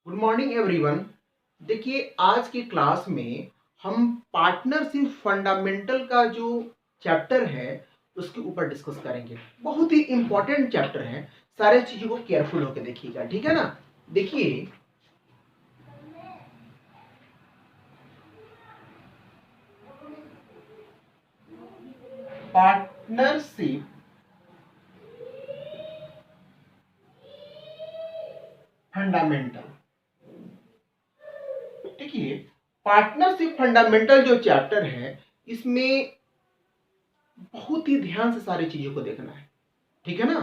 Good morning everyone. देखिए, आज की क्लास में हम पार्टनरशिप फंडामेंटल का जो चैप्टर है उसके ऊपर डिस्कस करेंगे। बहुत ही इंपॉर्टेंट चैप्टर है, सारे चीजों को केयरफुल होकर देखिएगा, ठीक है ना। देखिए, पार्टनरशिप फंडामेंटल, देखिए पार्टनरशिप फंडामेंटल जो चैप्टर है इसमें बहुत ही ध्यान से सारी चीजों को देखना है, ठीक है ना।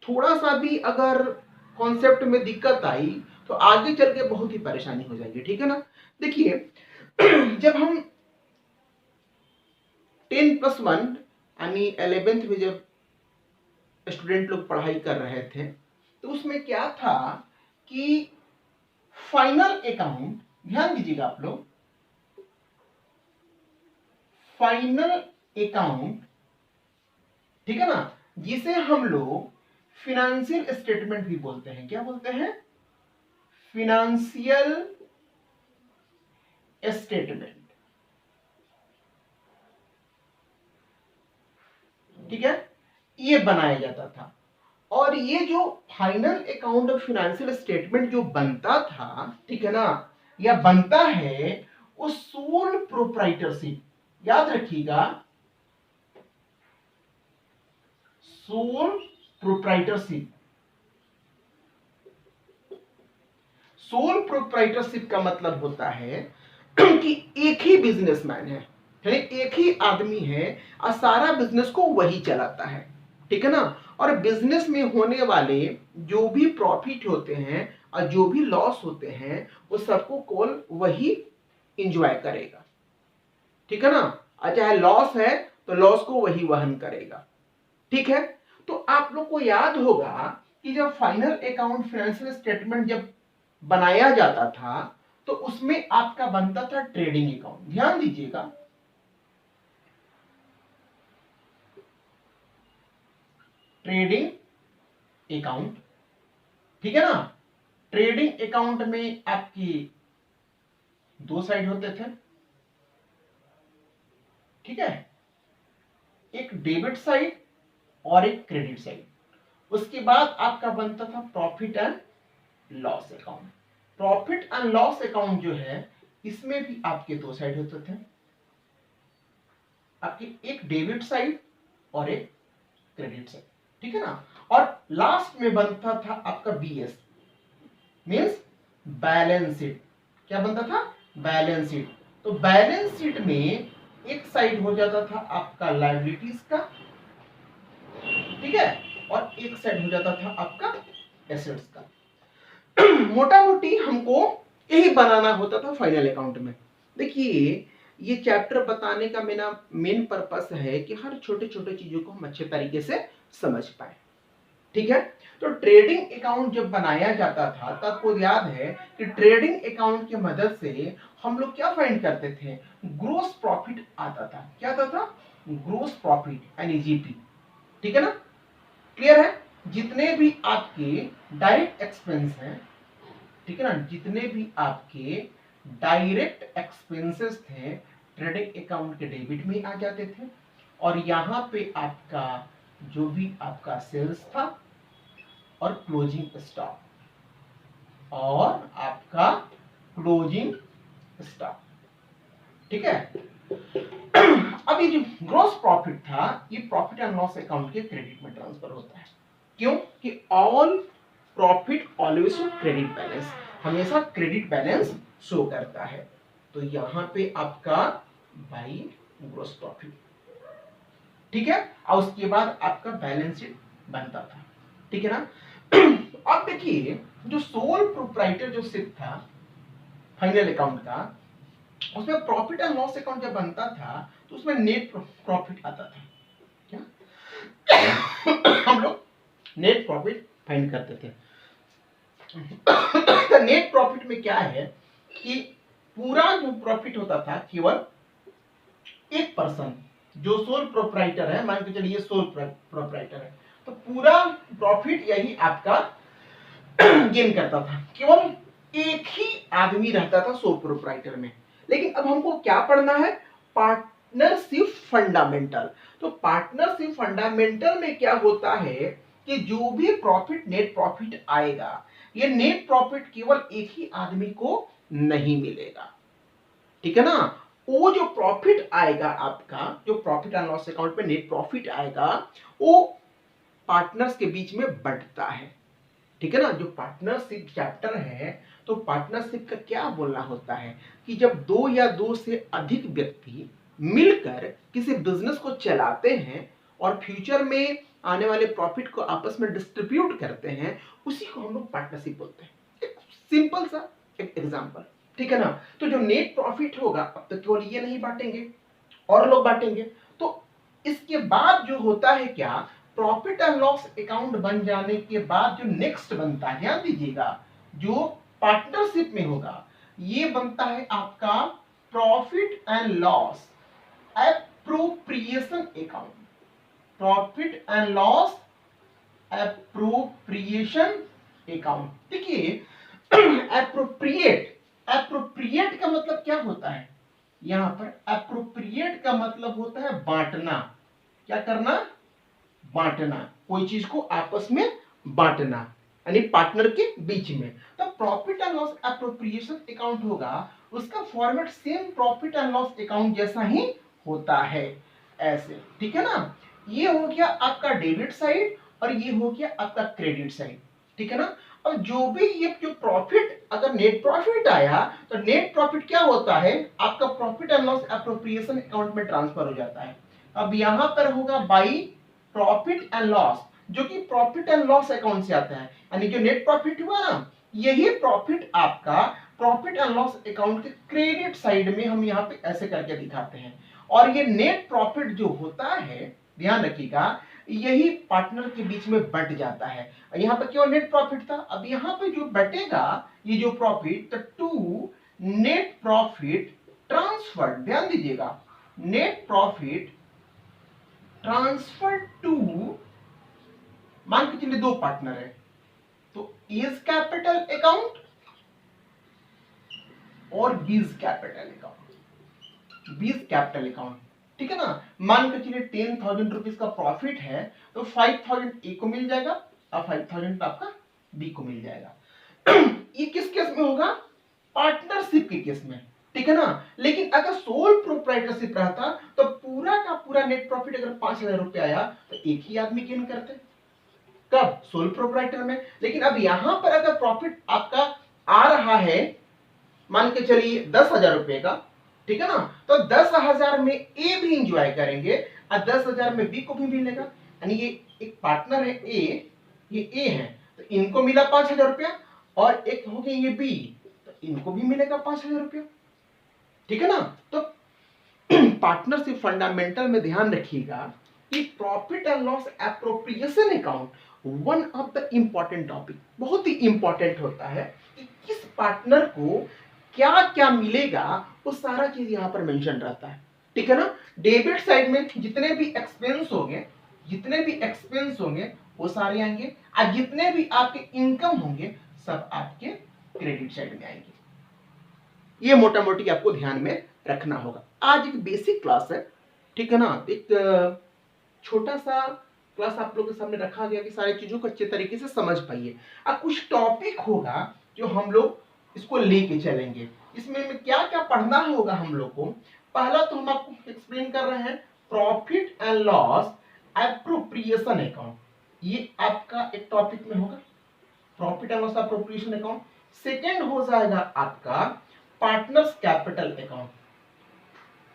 थोड़ा सा भी अगर कॉन्सेप्ट में दिक्कत आई तो आगे चल के बहुत ही परेशानी हो जाएगी, ठीक है ना। देखिए, जब हम 10+1 यानी 11th में जब स्टूडेंट लोग पढ़ाई कर रहे थे तो उसमें क्या था कि फाइनल अकाउंट, ध्यान दीजिएगा आप लोग, फाइनल अकाउंट, ठीक है ना, जिसे हम लोग फिनेंशियल स्टेटमेंट भी बोलते हैं। क्या बोलते हैं? फिनेंशियल स्टेटमेंट, ठीक है, ये बनाया जाता था। और ये जो final account of financial statement जो बनता था, ठीक है ना, या बनता है, वो सोल प्रोप्राइटरशिप, याद रखिएगा, सोल प्रोप्राइटरशिप। सोल प्रोप्राइटरशिप का मतलब होता है कि एक ही बिजनेसमैन है, यानी एक ही आदमी है और सारा बिजनेस को वही चलाता है, ठीक है ना। और बिजनेस में होने वाले जो भी प्रॉफिट होते हैं और जो भी लॉस होते हैं वो सबको केवल वही इंजॉय करेगा, ठीक है ना। और चाहे लॉस है तो लॉस को वही वहन करेगा, ठीक है। तो आप लोग को याद होगा कि जब फाइनल अकाउंट फाइनेंशियल स्टेटमेंट जब बनाया जाता था तो उसमें आपका बनता था ट्रेडिंग अकाउंट। ध्यान दीजिएगा, ट्रेडिंग अकाउंट, ठीक है ना। ट्रेडिंग अकाउंट में आपकी दो साइड होते थे, ठीक है, एक डेबिट साइड और एक क्रेडिट साइड। उसके बाद आपका बनता था profit and loss account. Profit and loss account जो है इसमें भी आपके दो साइड होते थे, आपकी एक डेबिट साइड और एक क्रेडिट साइड, ठीक है ना। और लास्ट में बनता था आपका बीएस, मींस बैलेंस शीट। क्या बनता था? Balance sheet. तो बैलेंस शीट में एक साइड हो जाता था आपका लायबिलिटीज का, ठीक है, और एक साइड हो जाता था आपका एसेट्स का। मोटा मोटी हमको यही बनाना होता था फाइनल अकाउंट में। देखिए, ये चैप्टर बताने का मेरा मेन पर्पस है कि हर छोटे छोटे चीजों को हम अच्छे तरीके से समझ पाए, ठीक है। तो ट्रेडिंग अकाउंट जब बनाया जाता था तब आपको याद है कि ट्रेडिंग अकाउंट की मदद से हम लोग क्या फाइंड करते थे? ग्रोस प्रॉफिट आता था। क्या आता था? ग्रोस प्रॉफिट यानी जीपी, ठीक है ना। क्लियर है? जितने भी आपके डायरेक्ट एक्सपेंस हैं, ठीक है ना, जितने भी आपके डायरेक्ट एक्सपेंसेस थे ट्रेडिंग अकाउंट के डेबिट में आ जाते थे। और यहां पे आपका जो भी आपका सेल्स था और क्लोजिंग स्टॉक और आपका क्लोजिंग स्टॉक, ठीक है। अब ये जो ग्रॉस प्रॉफिट था ये प्रॉफिट एंड लॉस अकाउंट के क्रेडिट में ट्रांसफर होता है। क्यों? कि all profit always show credit balance, हमेशा क्रेडिट बैलेंस शो करता है। तो यहां पे आपका बाई ग्रॉस प्रॉफिट, ठीक है, और उसके बाद आपका बैलेंस शीट बनता था, ठीक है ना। अब देखिए, जो सोल प्रोप्राइटर जो शिप था फाइनल अकाउंट का, उसमें प्रॉफिट एंड लॉस अकाउंट जब बनता था तो उसमें नेट प्रॉफिट आता था। क्या? हम लोग नेट प्रॉफिट फाइंड करते थे। तो नेट प्रॉफिट में क्या है कि पूरा जो प्रॉफिट होता था केवल एक पर्सन जो सोल प्रोप्राइटर है, मान के चलिए सोल प्रोप्राइटर है, तो पूरा प्रॉफिट यही आपका गेन करता था। केवल एक ही आदमी रहता था सोल प्रोप्राइटर में। लेकिन अब हमको क्या पढ़ना है, पार्टनरशिप फंडामेंटल। तो पार्टनरशिप फंडामेंटल में क्या होता है कि जो भी प्रॉफिट, नेट प्रॉफिट आएगा, ये नेट प्रॉफिट केवल एक ही आदमी को नहीं मिलेगा, ठीक है ना। वो जो प्रॉफिट आएगा आपका, जो प्रॉफिट एंड लॉस अकाउंट में नेट प्रॉफिट आएगा, वो पार्टनर्स के बीच में बंटता है, ठीक है ना। जो पार्टनरशिप चैप्टर है, तो पार्टनरशिप का क्या बोलना होता है कि जब दो या दो से अधिक व्यक्ति मिलकर किसी बिजनेस को चलाते हैं और फ्यूचर में आने वाले प्रॉफिट को आपस में डिस्ट्रीब्यूट करते हैं, उसी को हम लोग पार्टनरशिप बोलते हैं। एक सिंपल सा एक एग्जांपल, ठीक है ना। तो जो नेट प्रॉफिट होगा, अब तो केवल ये नहीं बांटेंगे, और लोग बांटेंगे। तो इसके बाद जो होता है क्या, प्रॉफिट एंड लॉस अकाउंट बन जाने के बाद जो नेक्स्ट बनता है, ध्यान दीजिएगा, जो पार्टनरशिप में होगा, ये बनता है आपका profit and loss appropriation account. Profit and loss appropriation account. देखिए, एप्रोप्रिएट, एप्रोप्रिएट का मतलब क्या होता है, यहां पर एप्रोप्रिएट का मतलब होता है बांटना। क्या करना, बांटना, कोई चीज को आपस में बांटना, यानी पार्टनर के बीच में। तो profit and loss appropriation account होगा, उसका format same profit and loss account जैसा ही होता है, ऐसे, ठीक है ना। ये हो गया आपका डेबिट साइड और ये हो गया आपका क्रेडिट साइड, ठीक है ना। और जो भी ये जो प्रॉफिट, अगर नेट प्रॉफिट आया तो नेट प्रॉफिट क्या होता है, आपका profit and loss appropriation account में ट्रांसफर हो जाता है। अब यहां पर होगा बाई प्रॉफिट एंड लॉस, जो कि प्रॉफिट एंड लॉस अकाउंट से आता है, यानी जो नेट प्रॉफिट हुआ ना, यही प्रॉफिट आपका प्रॉफिट एंड लॉस अकाउंट के क्रेडिट साइड में हम यहाँ पे ऐसे करके दिखाते हैं। और ये नेट प्रॉफिट जो होता है, ध्यान रखिएगा, यही पार्टनर के बीच में बंट जाता है। यहाँ पर क्यों नेट प्रॉफिट था, अब यहाँ पे जो बटेगा ये जो प्रॉफिट, तो टू नेट प्रॉफिट ट्रांसफर, ध्यान दीजिएगा, नेट प्रॉफिट ट्रांसफर टू, मान के चलिए दो पार्टनर है, तो इज कैपिटल अकाउंट और बीज कैपिटल अकाउंट, बीज कैपिटल अकाउंट, ठीक है ना। मान के चलिए 10,000 रुपीज का प्रॉफिट है, तो 5,000 ए को मिल जाएगा और 5,000 आपका बी को मिल जाएगा। ये किस केस में होगा, पार्टनरशिप के केस में, ठीक है ना। लेकिन अगर सोल प्रोप्राइटरशिप रहता तो पूरा का पूरा नेट प्रॉफिट अगर 5,000 रुपए आया तो एक ही आदमी गेन करते, कब, सोल प्रोप्राइटर में। लेकिन अब यहां पर अगर प्रॉफिट आपका आ रहा है, मान के चलिए 10,000 रुपए का, ठीक है ना, तो 10,000 में ए भी इंजॉय करेंगे और 10,000 में बी को भी मिलेगा, यानी ये एक पार्टनर है ए, ये ए है, तो इनको मिला 5,000 रुपया, और एक हो गया ये बी, तो इनको भी मिलेगा 5,000 रुपया, ठीक है ना। तो पार्टनरशिप फंडामेंटल में ध्यान रखिएगा कि profit and loss appropriation account one of the important topic, बहुत ही इंपॉर्टेंट होता है कि किस पार्टनर को क्या क्या मिलेगा, वो सारा चीज यहां पर मेंशन रहता है, ठीक है ना। डेबिट साइड में जितने भी एक्सपेंस होंगे, जितने भी एक्सपेंस होंगे वो सारे आएंगे, और जितने भी आपके इनकम होंगे सब आपके क्रेडिट साइड में आएंगे। ये मोटा मोटी आपको ध्यान में रखना होगा। आज एक बेसिक क्लास है, ठीक है ना, एक छोटा सा क्लास आप लोगों के सामने रखा गया कि सारी चीजों को अच्छे तरीके से समझ पाइए। अब कुछ टॉपिक होगा जो हम लोग इसको लेके चलेंगे, इसमें क्या क्या पढ़ना होगा हम लोग को। पहला तो हम आपको एक्सप्लेन कर रहे हैं profit and loss appropriation account, ये आपका एक टॉपिक में होगा, profit and loss appropriation account. Second हो जाएगा आपका partners capital account,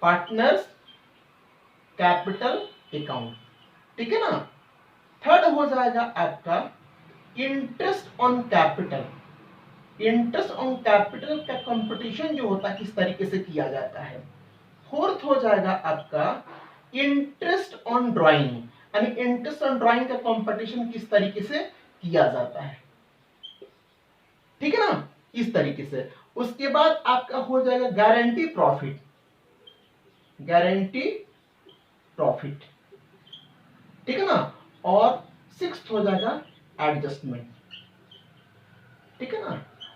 partners capital account, ठीक है ना। थर्ड हो जाएगा आपका interest on capital, interest on capital का कंपटीशन जो होता है किस तरीके से किया जाता है। फोर्थ हो जाएगा आपका इंटरेस्ट ऑन ड्राइंग, यानी इंटरेस्ट ऑन ड्राइंग का कंपटीशन किस तरीके से किया जाता है, ठीक है ना, इस तरीके से। उसके बाद आपका हो जाएगा गारंटी प्रॉफिट, गारंटी प्रॉफिट, ठीक है ना। और सिक्स्थ हो जाएगा एडजस्टमेंट, ठीक है ना।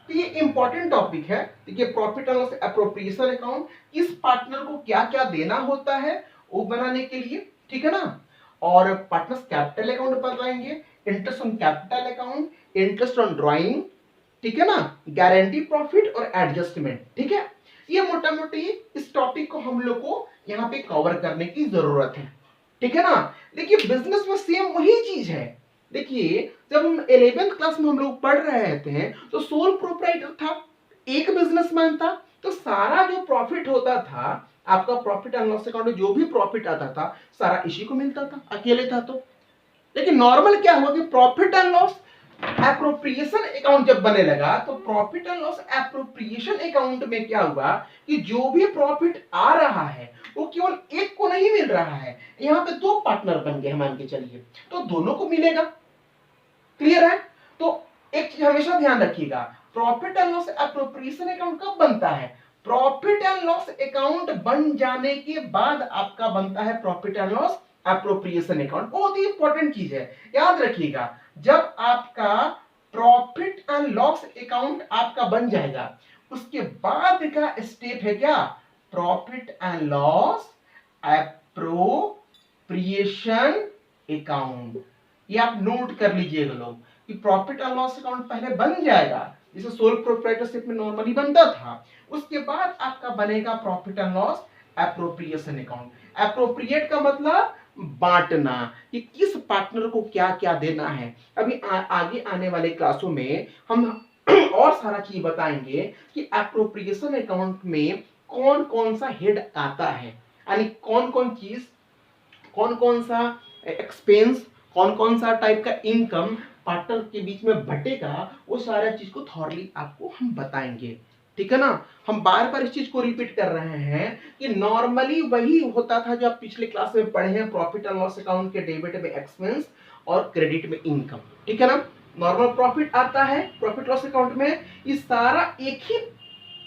तो ये इंपॉर्टेंट टॉपिक है। देखिए profit and loss appropriation account, किस पार्टनर को क्या क्या देना होता है वो बनाने के लिए, ठीक है ना। और पार्टनर्स कैपिटल अकाउंट बताएंगे, interest on capital account, interest on drawing, ठीक है ना, गारंटी प्रॉफिट और एडजस्टमेंट, ठीक है। ये मोटा मोटी इस टॉपिक को हम लोग को यहाँ पे कवर करने की जरूरत है, ठीक है ना। देखिए बिजनेस में सेम वही चीज है। देखिए जब हम 11th क्लास में हम लोग पढ़ रहे थे तो सोल प्रोप्राइटर था, एक बिजनेसमैन था, तो सारा जो प्रॉफिट होता था आपका प्रॉफिट एंड लॉस अकाउंट में जो भी प्रॉफिट आता था सारा इसी को मिलता था, अकेले था तो। लेकिन नॉर्मल क्या हुआ कि profit and loss appropriation account जब बने लगा तो profit and loss appropriation account में क्या हुआ कि जो भी प्रॉफिट आ रहा है वो केवल एक को नहीं मिल रहा है, यहाँ पे दो पार्टनर बन गए मान के चलिए, तो दोनों को मिलेगा। क्लियर है। तो एक चीज हमेशा ध्यान रखिएगा, profit and loss appropriation account कब बनता है, प्रॉफिट एंड लॉस अकाउंट बन जाने के बाद आपका बनता है profit and loss appropriation account. बहुत ही इंपॉर्टेंट चीज है, याद रखिएगा। जब आपका प्रॉफिट एंड लॉस अकाउंट आपका बन जाएगा उसके बाद का स्टेप है क्या, profit and loss appropriation account. ये आप नोट कर लीजिएगा लोग कि प्रॉफिट एंड लॉस अकाउंट पहले बन जाएगा जिसे सोल प्रोप्राइटरशिप में नॉर्मली बनता था, उसके बाद आपका बनेगा profit and loss appropriation account. Appropriate का मतलब बांटना, कि किस पार्टनर को क्या क्या देना है। अभी आगे आने वाले क्लासों में हम और सारा चीज बताएंगे कि एप्रोप्रिएशन अकाउंट में कौन कौन सा हेड आता है, यानी कौन कौन चीज, कौन कौन सा एक्सपेंस, कौन कौन सा टाइप का इनकम पार्टनर के बीच में बटेगा, वो सारा चीज को थॉरली आपको हम बताएंगे, ठीक है ना। हम बार बार इस चीज को रिपीट कर रहे हैं कि नॉर्मली वही होता था जो आप पिछले क्लास में पढ़े हैं, प्रॉफिट एंड लॉस अकाउंट के डेबिट में एक्सपेंस और क्रेडिट में इनकम, ठीक है ना। नॉर्मल प्रॉफिट आता है प्रॉफिट लॉस अकाउंट में, ये सारा एक ही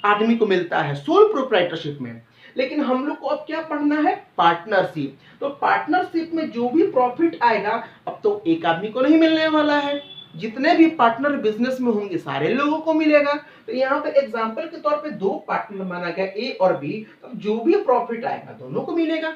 आदमी को मिलता है सोल प्रोप्राइटरशिप में। लेकिन हम लोग को अब क्या पढ़ना है, पार्टनरशिप। तो पार्टनरशिप में जो भी प्रॉफिट आएगा अब तो एक आदमी को नहीं मिलने वाला है, जितने भी पार्टनर बिजनेस में होंगे सारे लोगों को मिलेगा। तो यहाँ पे एग्जांपल के तौर पे दो पार्टनर माना गया ए और बी, तो जो भी प्रॉफिट आएगा दोनों को मिलेगा।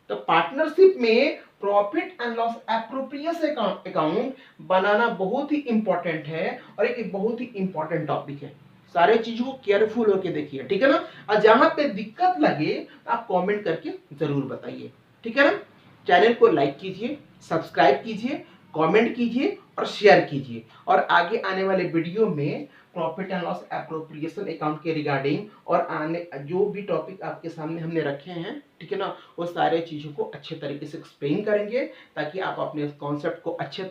तो पार्टनरशिप में profit and loss appropriation account बनाना बहुत ही इंपॉर्टेंट है और एक बहुत ही इंपॉर्टेंट टॉपिक है। सारे चीजों को केयरफुल होके देखिए, ठीक है ना। और जहां पे दिक्कत लगे आप कमेंट करके जरूर बताइए, ठीक है ना। चैनल को लाइक कीजिए, सब्सक्राइब कीजिए, कमेंट कीजिए और शेयर कीजिए। और आगे आने वाले वीडियो में profit and loss appropriation account के रिगार्डिंग और आने जो भी टॉपिक आपके सामने हमने रखे हैं, ठीक है ना, वो सारे चीजों को अच्छे तरीके से एक्सप्लेन करेंगे ताकि आप अपने कॉन्सेप्ट को अच्छे